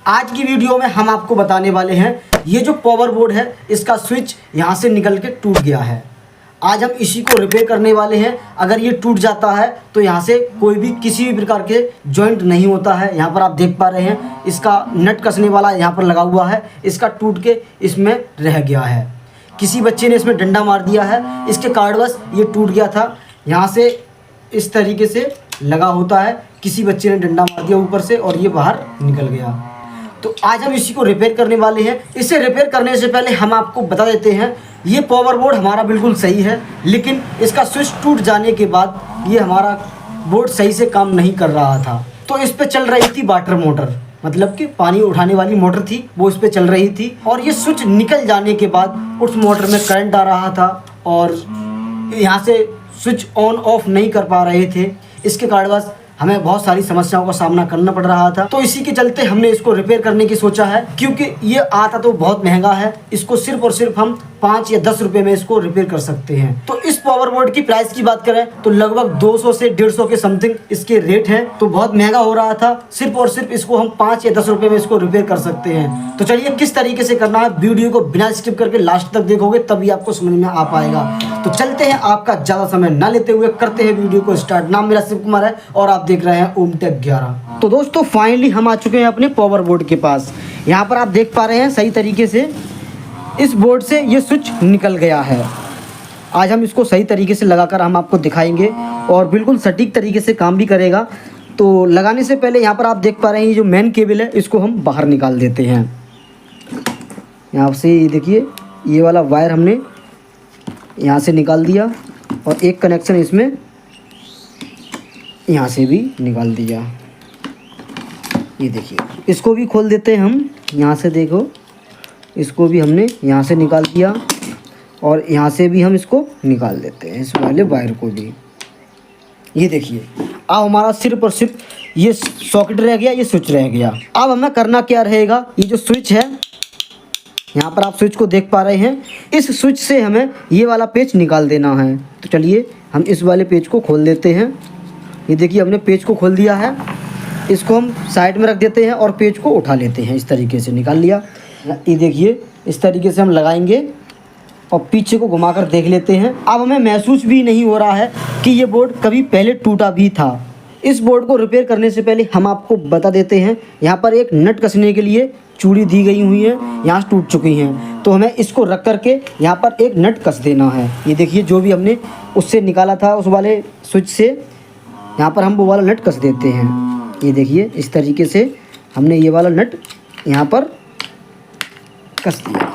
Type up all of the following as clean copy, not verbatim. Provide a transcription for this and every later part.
आज की वीडियो में हम आपको बताने वाले हैं ये जो पावर बोर्ड है इसका स्विच यहाँ से निकल के टूट गया है। आज हम इसी को रिपेयर करने वाले हैं। अगर ये टूट जाता है तो यहाँ से कोई भी किसी भी प्रकार के जॉइंट नहीं होता है। यहाँ पर आप देख पा रहे हैं इसका नट कसने वाला यहाँ पर लगा हुआ है, इसका टूट के इसमें रह गया है। किसी बच्चे ने इसमें डंडा मार दिया है, इसके कारणवश ये टूट गया था। यहाँ से इस तरीके से लगा होता है, किसी बच्चे ने डंडा मार दिया ऊपर से और ये बाहर निकल गया। तो आज हम इसी को रिपेयर करने वाले हैं। इसे रिपेयर करने से पहले हम आपको बता देते हैं ये पावर बोर्ड हमारा बिल्कुल सही है, लेकिन इसका स्विच टूट जाने के बाद ये हमारा बोर्ड सही से काम नहीं कर रहा था। तो इस पे चल रही थी वाटर मोटर, मतलब कि पानी उठाने वाली मोटर थी, वो इस पे चल रही थी और ये स्विच निकल जाने के बाद उस मोटर में करंट आ रहा था और यहाँ से स्विच ऑन ऑफ नहीं कर पा रहे थे। इसके कारणवश हमें बहुत सारी समस्याओं का सामना करना पड़ रहा था। तो इसी के चलते हमने इसको रिपेयर करने की सोचा है, क्योंकि ये आता तो बहुत महंगा है। इसको सिर्फ और सिर्फ हम 5 या 10 रुपए में इसको रिपेयर कर सकते हैं। तो इस पावर बोर्ड की प्राइस की बात करें तो लगभग 200 से 150 के समथिंग इसके रेट हैं। तो बहुत महंगा हो रहा था। सिर्फ और सिर्फ इसको हम 5 या 10 रुपए में इसको रिपेयर कर सकते हैं। तो चलिए किस तरीके से करना है, वीडियो को बिना स्किप करके लास्ट तक देखोगे तभी आपको समझ में आ पाएगा। तो चलते हैं, आपका ज़्यादा समय ना लेते हुए करते हैं वीडियो को स्टार्ट। नाम मेरा शिव कुमार है और आप देख रहे हैं ओम टेक 11। तो दोस्तों फाइनली हम आ चुके हैं अपने पावर बोर्ड के पास। यहाँ पर आप देख पा रहे हैं सही तरीके से इस बोर्ड से ये स्विच निकल गया है। आज हम इसको सही तरीके से लगाकर हम आपको दिखाएंगे और बिल्कुल सटीक तरीके से काम भी करेगा। तो लगाने से पहले यहाँ पर आप देख पा रहे हैं ये जो मेन केबल है इसको हम बाहर निकाल देते हैं। यहाँ से ये देखिए ये वाला वायर हमने यहाँ से निकाल दिया और एक कनेक्शन इसमें यहाँ से भी निकाल दिया। ये देखिए इसको भी खोल देते हैं हम। यहाँ से देखो इसको भी हमने यहाँ से निकाल दिया और यहाँ से भी हम इसको निकाल देते हैं, इस वाले वायर को भी। ये देखिए अब हमारा सिर्फ और सिर्फ ये सॉकेट रह गया, ये स्विच रह गया। अब हमें करना क्या रहेगा, ये जो स्विच है यहाँ पर आप स्विच को देख पा रहे हैं, इस स्विच से हमें ये वाला पेच निकाल देना है। तो चलिए हम इस वाले पेच को खोल देते हैं। ये देखिए हमने पेच को खोल दिया है, इसको हम साइड में रख देते हैं और पेच को उठा लेते हैं। इस तरीके से निकाल लिया। ये देखिए इस तरीके से हम लगाएंगे और पीछे को घुमाकर देख लेते हैं। अब हमें महसूस भी नहीं हो रहा है कि ये बोर्ड कभी पहले टूटा भी था। इस बोर्ड को रिपेयर करने से पहले हम आपको बता देते हैं यहाँ पर एक नट कसने के लिए चूड़ी दी गई हुई है, यहाँ से टूट चुकी हैं। तो हमें इसको रख करके यहाँ पर एक नट कस देना है। ये देखिए जो भी हमने उससे निकाला था उस वाले स्विच से, यहाँ पर हम वो वाला नट कस देते हैं। ये देखिए इस तरीके से हमने ये वाला नट यहाँ पर कस दिया।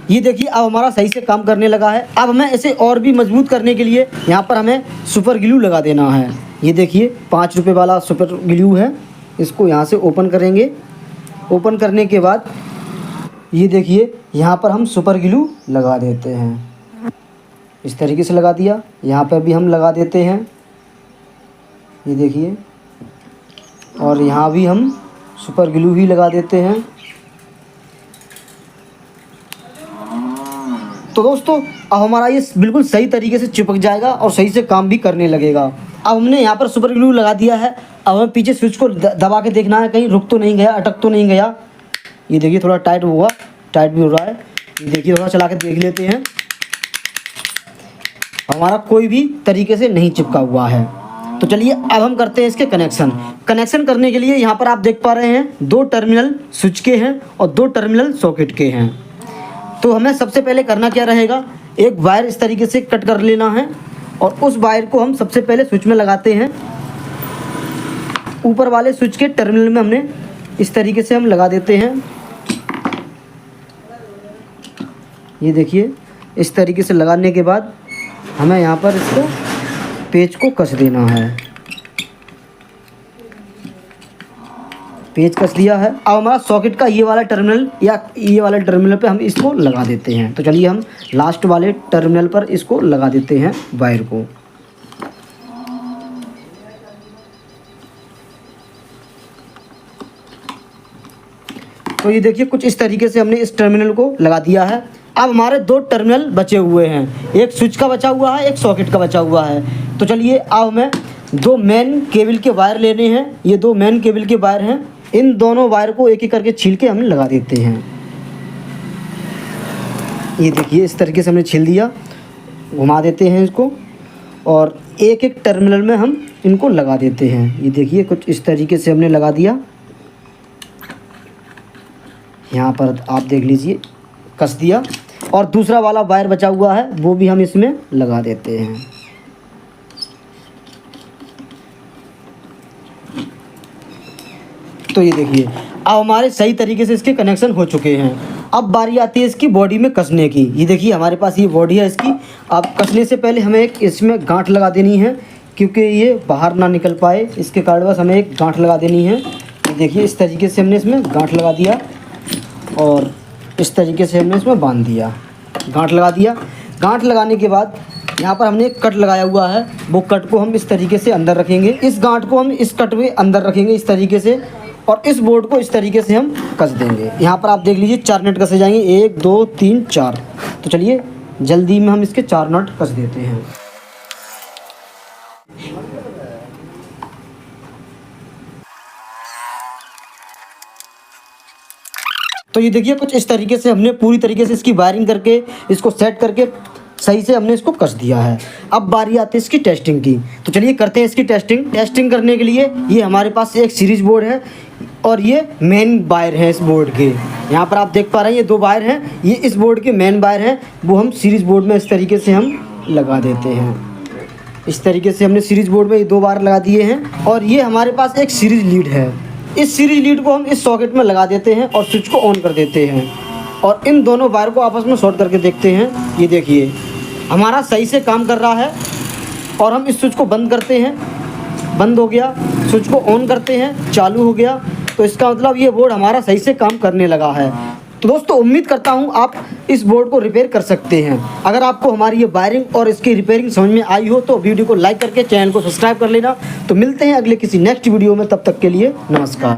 ये देखिए अब हमारा सही से काम करने लगा है। अब हमें इसे और भी मजबूत करने के लिए यहाँ पर हमें सुपर ग्लू लगा देना है। ये देखिए 5 रुपये वाला सुपर ग्लू है, इसको यहाँ से ओपन करेंगे। ओपन करने के बाद ये देखिए यहाँ पर हम सुपर ग्लू लगा देते हैं। इस तरीके से लगा दिया। यहाँ पर भी हम लगा देते हैं, ये देखिए, और यहाँ भी हम सुपर ग्लू ही लगा देते हैं। तो दोस्तों अब हमारा ये बिल्कुल सही तरीके से चिपक जाएगा और सही से काम भी करने लगेगा। अब हमने यहाँ पर सुपर ग्लू लगा दिया है। अब हमें पीछे स्विच को दबा के देखना है कहीं रुक तो नहीं गया, अटक तो नहीं गया। ये देखिए थोड़ा टाइट हुआ, टाइट भी हो रहा है। ये देखिए थोड़ा चला के देख लेते हैं। हमारा कोई भी तरीके से नहीं चिपका हुआ है। तो चलिए अब हम करते हैं इसके कनेक्शन करने के लिए यहाँ पर आप देख पा रहे हैं 2 टर्मिनल स्विच के हैं और 2 टर्मिनल सॉकेट के हैं। तो हमें सबसे पहले करना क्या रहेगा, एक वायर इस तरीके से कट कर लेना है और उस वायर को हम सबसे पहले स्विच में लगाते हैं। ऊपर वाले स्विच के टर्मिनल में हमने इस तरीके से हम लगा देते हैं। ये देखिए इस तरीके से लगाने के बाद हमें यहाँ पर इसको पेच को कस देना है। पेच कस दिया है। अब हमारा सॉकेट का ये वाला टर्मिनल या ये वाला टर्मिनल पे हम इसको लगा देते हैं। तो चलिए हम लास्ट वाले टर्मिनल पर इसको लगा देते हैं वायर को। तो ये देखिए कुछ इस तरीके से हमने इस टर्मिनल को लगा दिया है। अब हमारे 2 टर्मिनल बचे हुए हैं, एक स्विच का बचा हुआ है, एक सॉकेट का बचा हुआ है। तो चलिए अब हमें 2 मेन केबल के वायर लेने हैं। ये 2 मेन केबल के वायर हैं, इन दोनों वायर को एक एक करके छील के हम लगा देते हैं। ये देखिए इस तरीके से हमने छील दिया, घुमा देते हैं इसको और एक एक टर्मिनल में हम इनको लगा देते हैं। ये देखिए कुछ इस तरीके से हमने लगा दिया। यहाँ पर आप देख लीजिए कस दिया और दूसरा वाला वायर बचा हुआ है वो भी हम इसमें लगा देते हैं। तो ये देखिए अब हमारे सही तरीके से इसके कनेक्शन हो चुके हैं। अब बारी आती है इसकी बॉडी में कसने की। ये देखिए हमारे पास ये बॉडी है इसकी। अब कसने से पहले हमें एक इसमें गांठ लगा देनी है क्योंकि ये बाहर ना निकल पाए, इसके कारण बस हमें एक गांठ लगा देनी है। ये देखिए इस तरीके से हमने इसमें गांठ लगा दिया और इस तरीके से हमने इसमें बांध दिया, गांठ लगा दिया। गांठ लगाने के बाद यहाँ पर हमने एक कट लगाया हुआ है, वो कट को हम इस तरीके से अंदर रखेंगे। इस गांठ को हम इस कट में अंदर रखेंगे इस तरीके से और इस बोर्ड को इस तरीके से हम कस देंगे। यहाँ पर आप देख लीजिए 4 नट कसे जाएंगे, 1 2 3 4। तो चलिए जल्दी में हम इसके 4 नट कस देते हैं। तो ये देखिए कुछ इस तरीके से हमने पूरी तरीके से इसकी वायरिंग करके इसको सेट करके सही से हमने इसको कस दिया है। अब बारी आती है इसकी टेस्टिंग की। तो चलिए करते हैं इसकी टेस्टिंग करने के लिए ये हमारे पास एक सीरीज बोर्ड है और ये मेन वायर है इस बोर्ड के। यहाँ पर आप देख पा रहे हैं ये 2 वायर हैं, ये इस बोर्ड के मेन वायर हैं, वो हम सीरीज बोर्ड में इस तरीके से हम लगा देते हैं। इस तरीके से हमने सीरीज बोर्ड में ये 2 वायर लगा दिए हैं और ये हमारे पास एक सीरीज लीड है। इस सीरीज लीड को हम इस सॉकेट में लगा देते हैं और स्विच को ऑन कर देते हैं और इन दोनों वायर को आपस में शॉर्ट करके देखते हैं। ये देखिए हमारा सही से काम कर रहा है और हम इस स्विच को बंद करते हैं, बंद हो गया। स्विच को ऑन करते हैं, चालू हो गया। तो इसका मतलब ये बोर्ड हमारा सही से काम करने लगा है। तो दोस्तों उम्मीद करता हूँ आप इस बोर्ड को रिपेयर कर सकते हैं। अगर आपको हमारी ये वायरिंग और इसकी रिपेयरिंग समझ में आई हो तो वीडियो को लाइक करके चैनल को सब्सक्राइब कर लेना। तो मिलते हैं अगले किसी नेक्स्ट वीडियो में, तब तक के लिए नमस्कार।